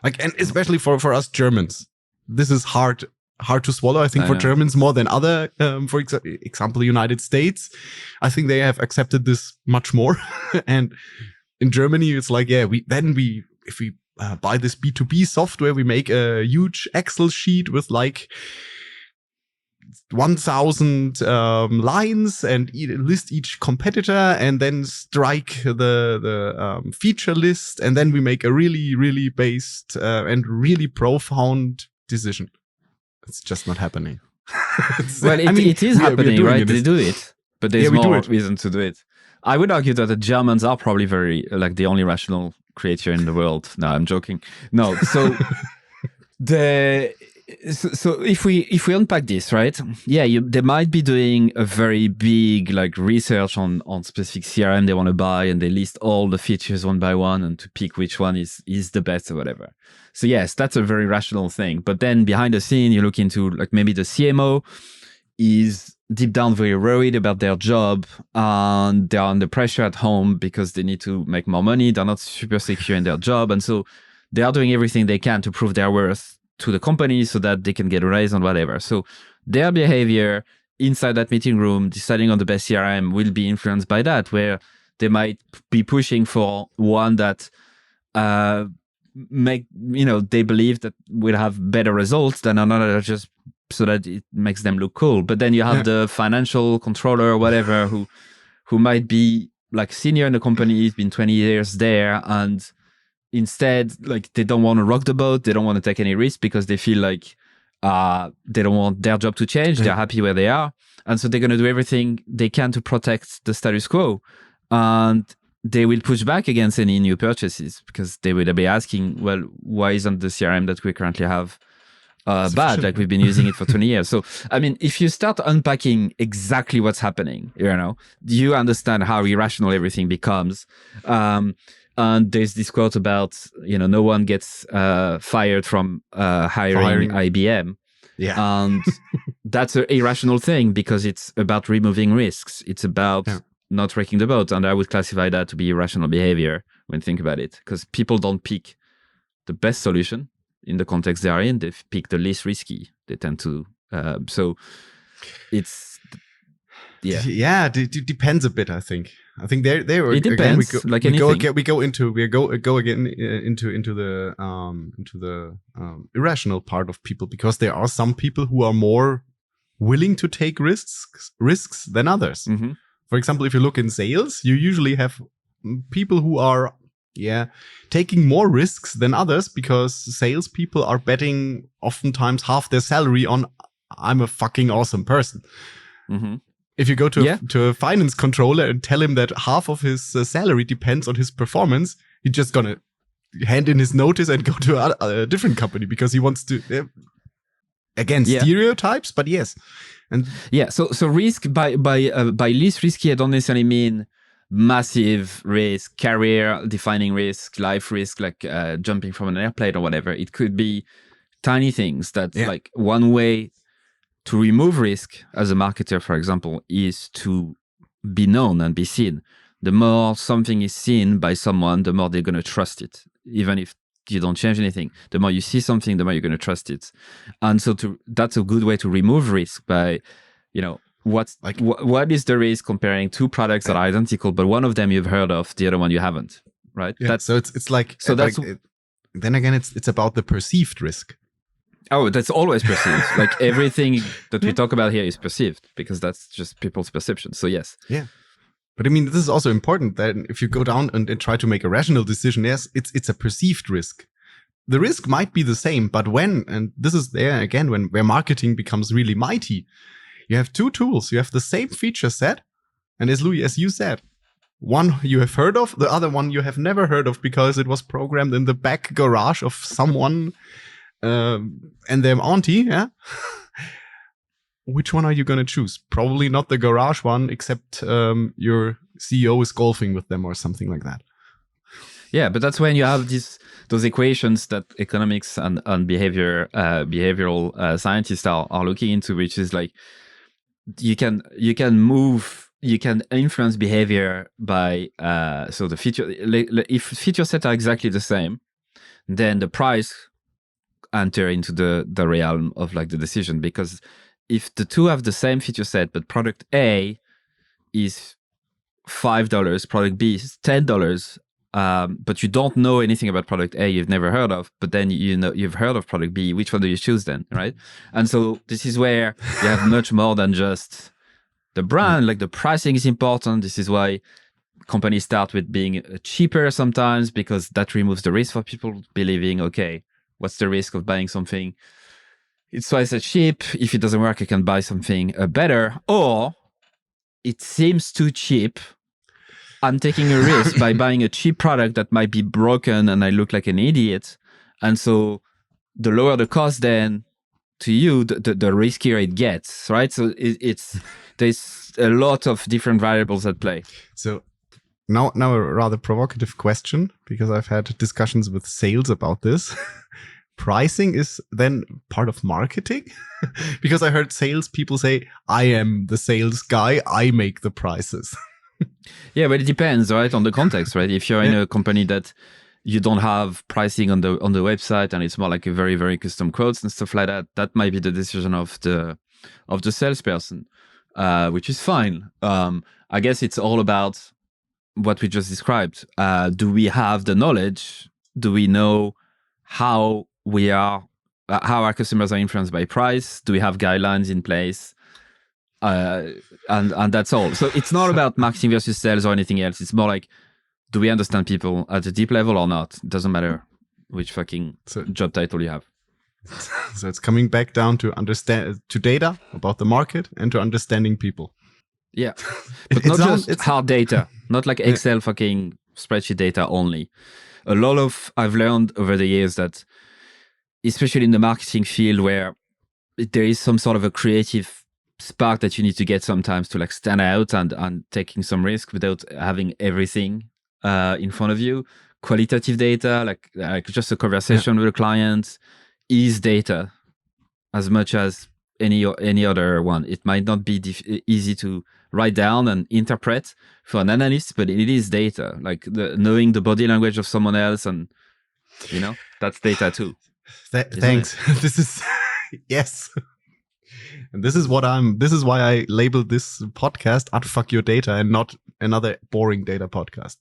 Like, and especially for us Germans, this is hard to swallow. I think for Germans more than other, for example, the United States, I think they have accepted this much more. And in Germany, it's like, yeah, if we buy this B2B software, we make a huge Excel sheet with like 1,000 lines and list each competitor, and then strike the feature list, and then we make a really, really based and really profound decision. It's just not happening. Well, it is happening, right? They do it, but there's more reason to do it. I would argue that the Germans are probably very, like, the only rational creature in the world. No, I'm joking. No, so so if we unpack this, right? Yeah, they might be doing a very big like research on specific CRM they want to buy, and they list all the features one by one and to pick which one is the best or whatever. So yes, that's a very rational thing. But then behind the scene, you look into like maybe the CMO is deep down very worried about their job, and they're under pressure at home because they need to make more money. They're not super secure in their job, and so they are doing everything they can to prove their worth to the company so that they can get a raise on whatever. So their behavior inside that meeting room, deciding on the best CRM, will be influenced by that, where they might be pushing for one that they believe that will have better results than another, just so that it makes them look cool. But then you have the financial controller or whatever who might be like senior in the company, he's been 20 years there, and instead, like, they don't want to rock the boat. They don't want to take any risk because they feel like they don't want their job to change. They're happy where they are. And so they're going to do everything they can to protect the status quo. And they will push back against any new purchases because they will be asking, well, why isn't the CRM that we currently have bad? Like, we've been using it for 20 years. So, I mean, if you start unpacking exactly what's happening, you understand how irrational everything becomes. And there's this quote about, no one gets fired from hiring IBM. Yeah. And that's an irrational thing because it's about removing risks. It's about not wrecking the boat. And I would classify that to be irrational behavior when you think about it, because people don't pick the best solution in the context they are in. They pick the least risky. They tend to. So it's... Yeah, it depends a bit, I think. I think there it depends. Again, we go into the irrational part of people, because there are some people who are more willing to take risks than others. Mm-hmm. For example, if you look in sales, you usually have people who are taking more risks than others, because salespeople are betting oftentimes half their salary on I'm a fucking awesome person. Mm-hmm. If you go to a finance controller and tell him that half of his salary depends on his performance, he's just gonna hand in his notice and go to a different company because he wants to. Stereotypes, but yes, and So risk by least risky, I don't necessarily mean massive risk, career defining risk, life risk, like jumping from an airplane or whatever. It could be tiny things that like one way to remove risk as a marketer, for example, is to be known and be seen. The more something is seen by someone, the more they're going to trust it. Even if you don't change anything, the more you see something, the more you're going to trust it. And so that's a good way to remove risk by, what is the risk comparing two products that are identical, but one of them you've heard of, the other one you haven't, right? Yeah. So it's like, so that's, then again, it's about the perceived risk. Oh, that's always perceived. Like everything that we talk about here is perceived, because that's just people's perception. So yes. Yeah. But I mean, this is also important that if you go down and try to make a rational decision, yes, it's a perceived risk. the risk might be the same, but and this is there again, where marketing becomes really mighty, you have two tools. You have the same feature set. And as Louis, as you said, one you have heard of, the other one you have never heard of because it was programmed in the back garage of someone and their auntie, yeah? Which one are you going to choose? Probably not the garage one, except your CEO is golfing with them or something like that. Yeah, but that's when you have those equations that economics and behavioral scientists are looking into, which is like you can influence behavior by so the feature. If feature sets are exactly the same, then the price enter into the realm of like the decision, because if the two have the same feature set, but product A is $5, product B is $10, but you don't know anything about product A, you've never heard of, but then you've heard of product B, which one do you choose then, right? And so this is where you have much more than just the brand, like the pricing is important. This is why companies start with being cheaper sometimes, because that removes the risk for people believing, okay, what's the risk of buying something? It's twice as cheap. If it doesn't work, I can buy something better. Or it seems too cheap. I'm taking a risk by buying a cheap product that might be broken and I look like an idiot. And so the lower the cost then to you, the riskier it gets, right? So there's a lot of different variables at play. So now a rather provocative question, because I've had discussions with sales about this. Pricing is then part of marketing? Because I heard sales people say, I am the sales guy, I make the prices. Yeah, but it depends, right, on the context, right? If you're in a company that you don't have pricing on the website and it's more like a very, very custom quotes and stuff like that, that might be the decision of the salesperson, which is fine. I guess it's all about what we just described. Do we have the knowledge? Do we know how our customers are influenced by price? Do we have guidelines in place? And that's all. So it's not about marketing versus sales or anything else. It's more like, do we understand people at a deep level or not? It doesn't matter which fucking job title you have. So it's coming back down to data about the market and to understanding people. Yeah, but not just hard data, not like Excel fucking spreadsheet data only. I've learned over the years that, especially in the marketing field, where there is some sort of a creative spark that you need to get sometimes to like stand out and taking some risk without having everything in front of you. Qualitative data, like just a conversation with a client, is data as much as any other one. It might not be easy to write down and interpret for an analyst, but it is data. Like knowing the body language of someone else, and that's data too. Thanks. This is yes. And this is why I labeled this podcast Unfuck Your Data and not another boring data podcast.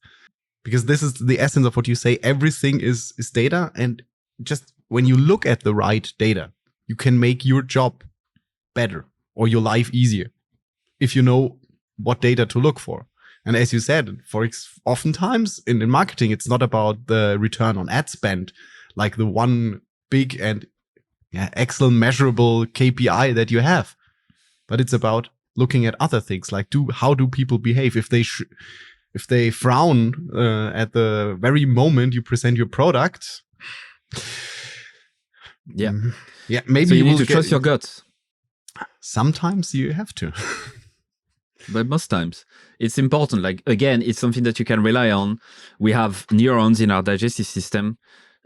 Because this is the essence of what you say. Everything is data. And just when you look at the right data, you can make your job better or your life easier if you know what data to look for. And as you said, oftentimes in marketing, it's not about the return on ad spend, like the one big and excellent measurable KPI that you have. But it's about looking at other things, like how do people behave if they frown at the very moment you present your product. Yeah. Yeah. Maybe so you need to trust your guts. Sometimes you have to. But most times it's important. Like, again, it's something that you can rely on. We have neurons in our digestive system.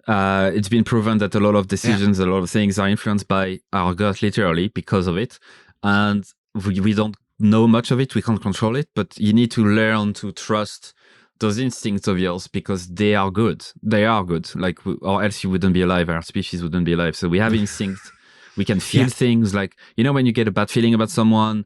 It's been proven that a lot of decisions, a lot of things are influenced by our gut, literally, because of it. And we don't know much of it. We can't control it. But you need to learn to trust those instincts of yours, because they are good. They are good. Like, or else you wouldn't be alive. Our species wouldn't be alive. So we have instincts. We can feel things like, when you get a bad feeling about someone,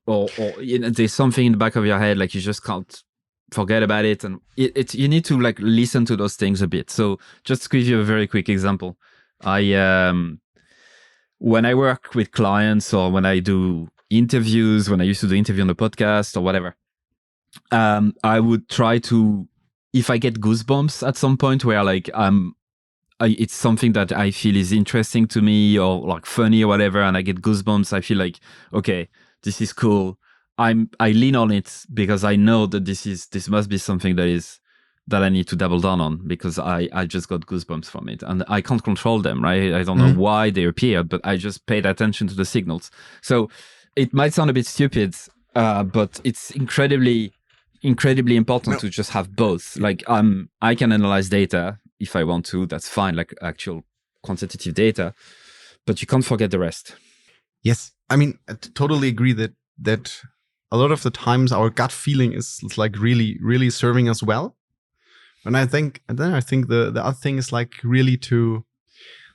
or there's something in the back of your head, like you just can't forget about it. And you need to like listen to those things a bit. So just to give you a very quick example, when I work with clients or when I do interviews, when I used to do interview on the podcast or whatever, I would try to, if I get goosebumps at some point where like I'm it's something that I feel is interesting to me or like funny or whatever, and I get goosebumps, I feel like, okay, this is cool. I lean on it because I know that this must be something that I need to double down on, because I just got goosebumps from it, and I can't control them, right? I don't know why they appeared, but I just paid attention to the signals. So it might sound a bit stupid, but it's incredibly important to just have both. Like I can analyze data if I want to, that's fine, like actual quantitative data, but you can't forget the rest. Yes. I mean, I totally agree that a lot of the times our gut feeling is like really, really serving us well. And I think the other thing is like really to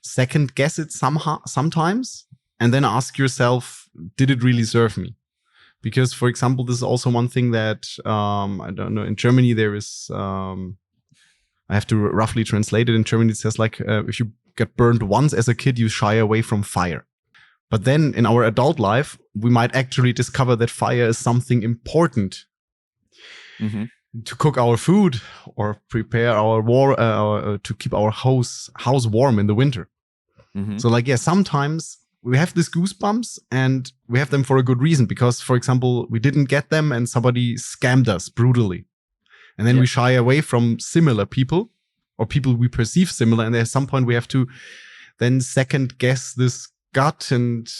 second guess it sometimes, and then ask yourself, did it really serve me? Because, for example, this is also one thing that I don't know. In Germany, there is I have to roughly translate it. In Germany, it says like if you get burned once as a kid, you shy away from fire. But then in our adult life, we might actually discover that fire is something important. Mm-hmm. To cook our food or prepare our to keep our house warm in the winter. Mm-hmm. So like, yeah, sometimes we have these goosebumps and we have them for a good reason, because, for example, we didn't get them and somebody scammed us brutally. And then we shy away from similar people or people we perceive similar. And at some point we have to then second guess this gut and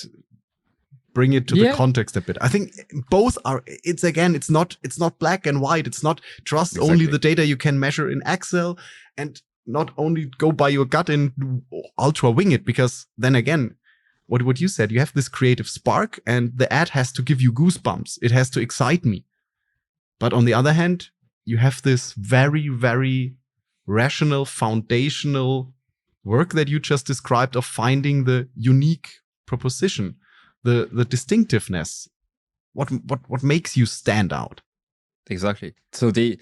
bring it to the context a bit. I think both are, it's not black and white. It's not trust only the data you can measure in Excel and not only go by your gut and ultra wing it, because then again, what you said, you have this creative spark and the ad has to give you goosebumps. It has to excite me. But on the other hand, you have this very, very rational, foundational work that you just described of finding the unique proposition. The distinctiveness, what makes you stand out. Exactly. So the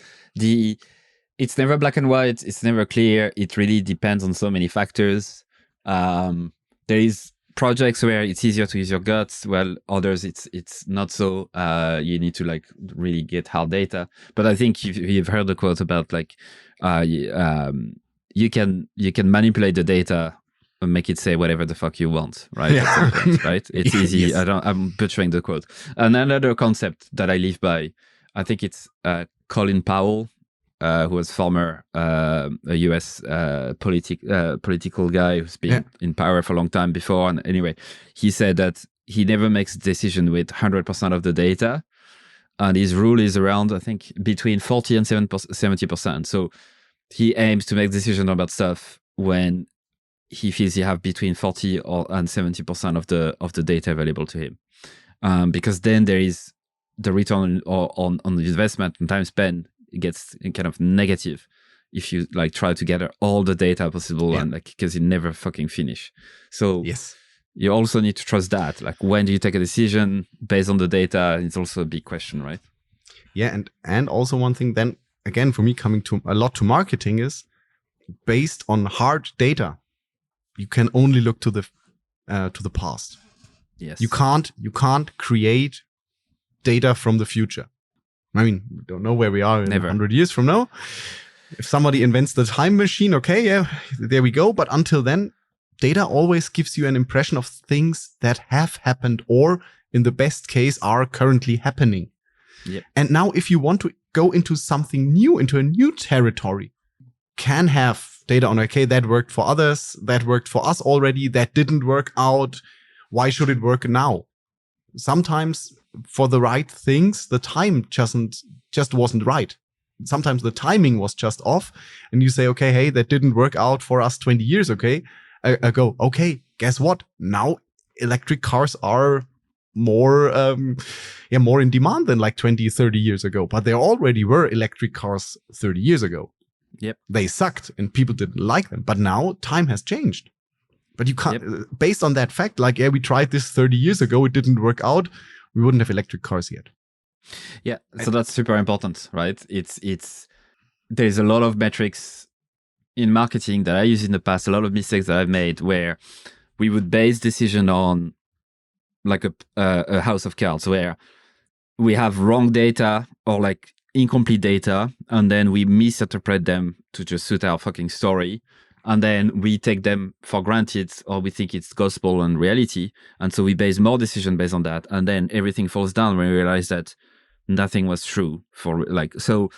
it's never black and white. It's never clear. It really depends on so many factors. There is projects where it's easier to use your guts, while others it's not so. You need to like really get hard data. But I think you've heard the quote about like you can manipulate the data and make it say whatever the fuck you want, right? Yeah. Point, right? It's easy. Yes. I'm butchering the quote. And another concept that I live by, I think it's Colin Powell, who was former a US political guy who's been in power for a long time before. And anyway, he said that he never makes a decision with 100% of the data. And his rule is around, I think, between 40 and 70%. So he aims to make decisions about stuff when he feels he have between 40 and 70% of the data available to him, because then there is the return on the investment and time spent gets kind of negative if you like try to gather all the data possible and like because you never fucking finish. So you also need to trust that. Like, when do you take a decision based on the data? It's also a big question, right? Yeah, and also one thing then again for me coming to a lot to marketing is based on hard data. You can only look to the past. Yes. You can't create data from the future. I mean, we don't know where we are in 100 years from now. If somebody invents the time machine, okay, yeah, there we go. But until then, data always gives you an impression of things that have happened or, in the best case, are currently happening. Yep. And now if you want to go into something new, into a new territory, can have data on, okay, that worked for others, that worked for us already, that didn't work out. Why should it work now? Sometimes for the right things, the time just wasn't right. Sometimes the timing was just off and you say, okay, hey, that didn't work out for us 20 years ago. Okay, guess what? Now electric cars are more in demand than like 20, 30 years ago, but there already were electric cars 30 years ago. Yep. They sucked and people didn't like them. But now time has changed. But you can't, based on that fact, like, yeah, we tried this 30 years ago, it didn't work out. We wouldn't have electric cars yet. Yeah. So that's super important, right? There's a lot of metrics in marketing that I used in the past, a lot of mistakes that I've made where we would base decision on like a house of cards where we have wrong data or like incomplete data, and then we misinterpret them to just suit our fucking story. And then we take them for granted, or we think it's gospel and reality. And so we base more decision based on that. And then everything falls down when we realize that nothing was true so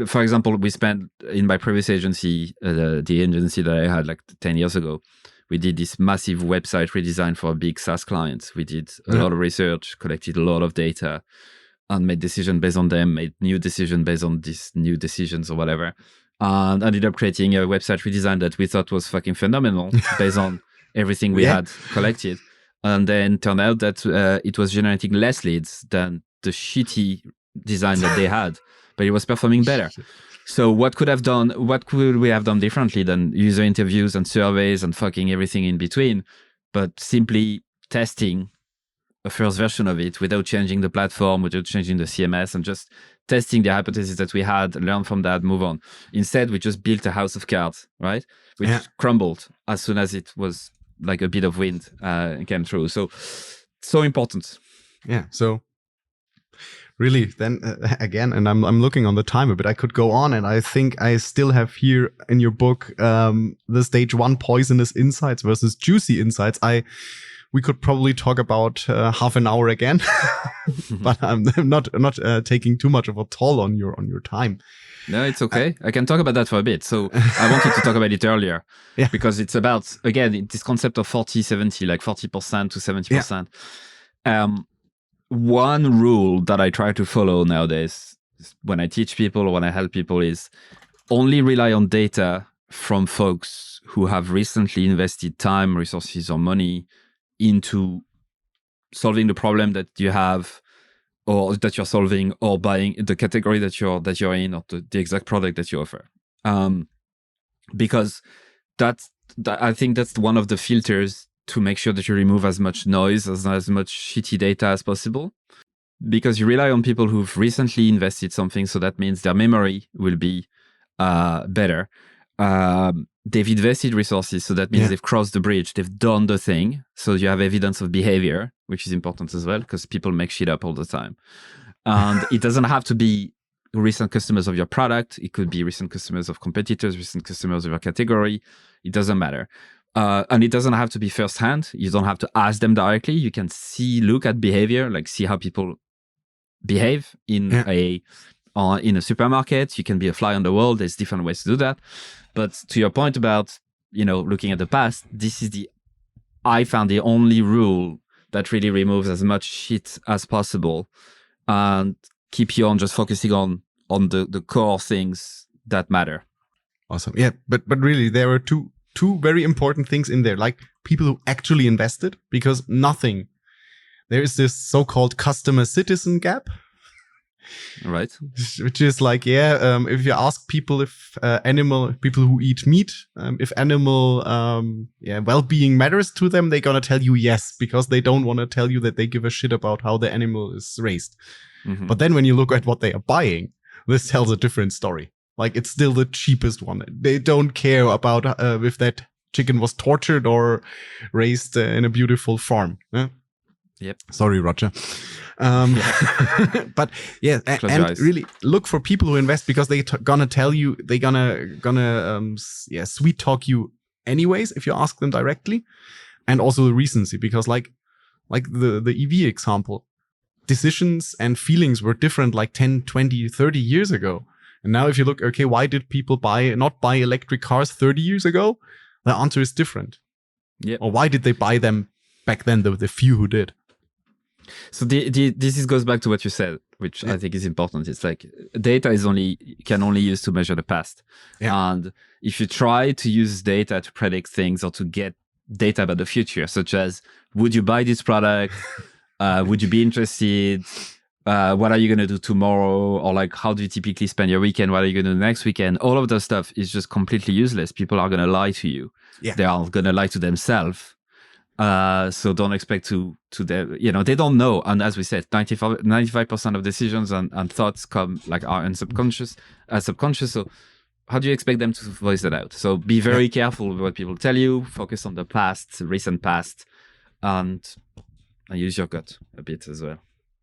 for example, we spent in my previous agency, the agency that I had like 10 years ago, we did this massive website redesign for a big SaaS client. We did a lot of research, collected a lot of data, and made decisions based on them, made new decisions based on these new decisions or whatever, and ended up creating a website redesign that we thought was fucking phenomenal based on everything we had collected. And then turned out that it was generating less leads than the shitty design that they had, but it was performing better. So what could we have done differently than user interviews and surveys and fucking everything in between, but simply testing a first version of it without changing the platform, without changing the CMS, and just testing the hypothesis that we had, learn from that, move on. Instead, we just built a house of cards, right? Which crumbled as soon as it was like a bit of wind came through. So important. Yeah. So really, then again, and I'm looking on the time a bit. I could go on, and I think I still have here in your book the stage 1 poisonous insights versus juicy insights. We could probably talk about half an hour again, but I'm not taking too much of a toll on your time. No, it's okay. I can talk about that for a bit. So I wanted to talk about it earlier because it's about, again, this concept of 40-70, like 40% to 70%. One rule that I try to follow nowadays when I teach people or when I help people is only rely on data from folks who have recently invested time, resources, or money into solving the problem that you have or that you're solving, or buying the category that you're in, or the exact product that you offer. Because I think that's one of the filters to make sure that you remove as much noise, as much shitty data as possible. Because you rely on people who've recently invested something, so that means their memory will be better. They've invested resources, so that means they've crossed the bridge, they've done the thing. So you have evidence of behavior, which is important as well, because people make shit up all the time. And it doesn't have to be recent customers of your product. It could be recent customers of competitors, recent customers of your category. It doesn't matter. And it doesn't have to be firsthand. You don't have to ask them directly. You can look at behavior, like see how people behave in a supermarket. You can be a fly on the wall. There's different ways to do that. But to your point about, looking at the past, this is I found the only rule that really removes as much shit as possible and keep you on just focusing on the core things that matter. Awesome. Yeah. But really there are two very important things in there, like people who actually invested, because there is this so-called customer citizen gap. Right. Which is like, if you ask people people who eat meat, if animal well-being matters to them, they're gonna tell you yes, because they don't want to tell you that they give a shit about how the animal is raised. Mm-hmm. But then when you look at what they are buying, this tells a different story. Like, it's still the cheapest one. They don't care about if that chicken was tortured or raised in a beautiful farm. Yep. Sorry, Roger. But and really look for people who invest, because they're gonna tell you, they're gonna sweet talk you anyways if you ask them directly, and also the recency, because like the EV example, decisions and feelings were different like 10, 20, 30 years ago. And now if you look, okay, why did people not buy electric cars 30 years ago? The answer is different. Yeah. Or why did they buy them back then, the few who did? So this goes back to what you said, which I think is important. It's like data can only use to measure the past. Yeah. And if you try to use data to predict things or to get data about the future, such as, would you buy this product? Would you be interested? What are you going to do tomorrow? Or like, how do you typically spend your weekend? What are you going to do next weekend? All of that stuff is just completely useless. People are going to lie to you. Yeah. They are going to lie to themselves. So don't expect they don't know. And as we said, 95% of decisions and thoughts are subconscious. So how do you expect them to voice that out? So be very careful with what people tell you. Focus on the past, recent past, and use your gut a bit as well.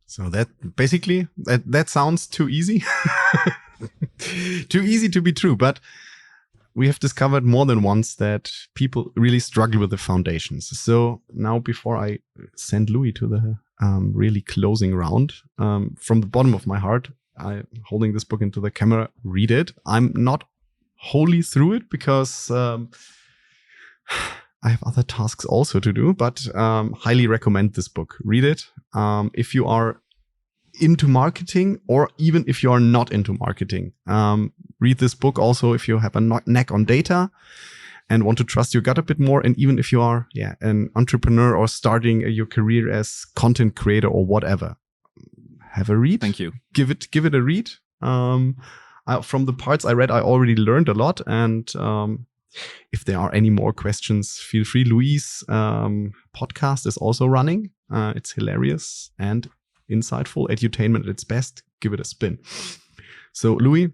So that basically, that sounds too easy. Too easy to be true. But we have discovered more than once that people really struggle with the foundations. So now, before I send Louis to the really closing round, from the bottom of my heart, I'm holding this book into the camera. Read it. I'm not wholly through it because I have other tasks also to do, but highly recommend this book. Read it. If you are into marketing, or even if you are not into marketing, read this book also if you have a knack on data and want to trust your gut a bit more. And even if you are an entrepreneur or starting your career as content creator or whatever, have a read. Thank you. Give it a read. From the parts I read, I already learned a lot. And if there are any more questions, feel free. Louis' podcast is also running. It's hilarious and insightful, edutainment at its best. Give it a spin. So, Louis,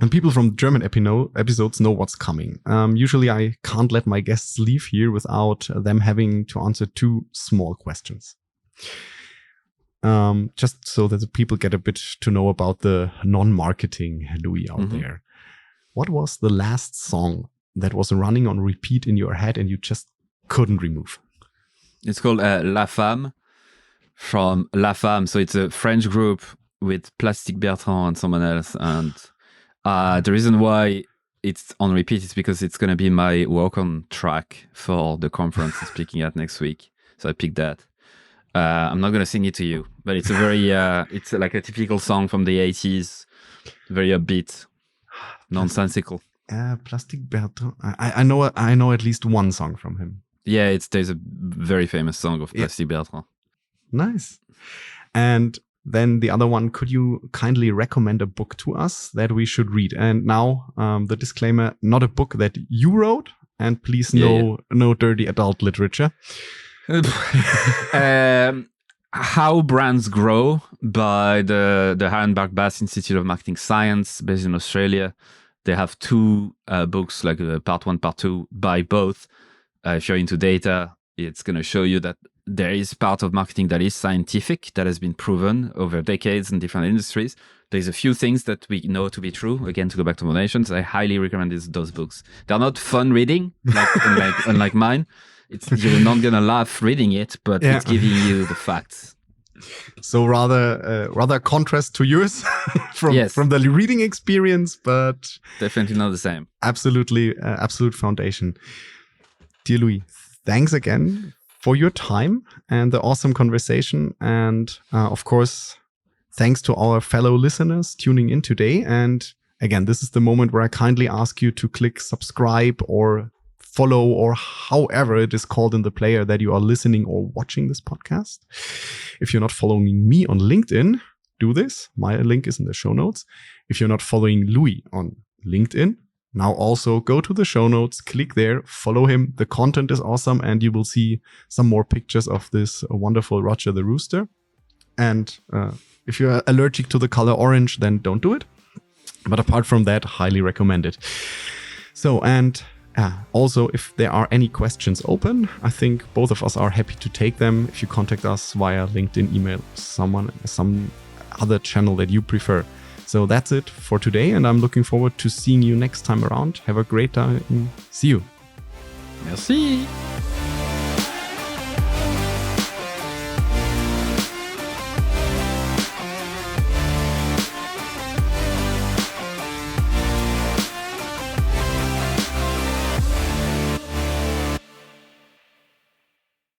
and people from German episodes know what's coming. Usually I can't let my guests leave here without them having to answer 2 small questions. Just so that the people get a bit to know about the non-marketing Louis out there. What was the last song that was running on repeat in your head and you just couldn't remove? It's called La Femme from La Femme. So it's a French group with Plastic Bertrand and someone else. And the reason why it's on repeat is because it's going to be my walk-on track for the conference I'm speaking at next week. So I picked that. I'm not going to sing it to you, but it's a very, it's like a typical song from the 80s. Very upbeat, nonsensical. Plastic Bertrand. I know at least one song from him. Yeah, there's a very famous song of Plastic Bertrand. Nice. And then the other one, could you kindly recommend a book to us that we should read? And now the disclaimer, not a book that you wrote, and please no dirty adult literature. How Brands Grow by the Harenberg Bass Institute of Marketing Science based in Australia. They have 2 books, like part 1, part 2, by both. If you're into data, it's going to show you that there is part of marketing that is scientific, that has been proven over decades in different industries. There's a few things that we know to be true. Again, to go back to foundations, I highly recommend those books. They're not fun reading, unlike mine. You're not going to laugh reading it, but it's giving you the facts. So rather contrast to yours from the reading experience, but definitely not the same. Absolutely, absolute foundation. Dear Louis, thanks again for your time and the awesome conversation. And of course, thanks to our fellow listeners tuning in today. And again, this is the moment where I kindly ask you to click subscribe or follow, or however it is called in the player that you are listening or watching this podcast. If you're not following me on LinkedIn, do this. My link is in the show notes. If you're not following Louis on LinkedIn, now also go to the show notes, click there, follow him. The content is awesome, and you will see some more pictures of this wonderful Roger the Rooster. And if you're allergic to the color orange, then don't do it. But apart from that, highly recommend it. So, and also, if there are any questions open, I think both of us are happy to take them. If you contact us via LinkedIn, email, some other channel that you prefer. So that's it for today, and I'm looking forward to seeing you next time around. Have a great time. See you. Merci.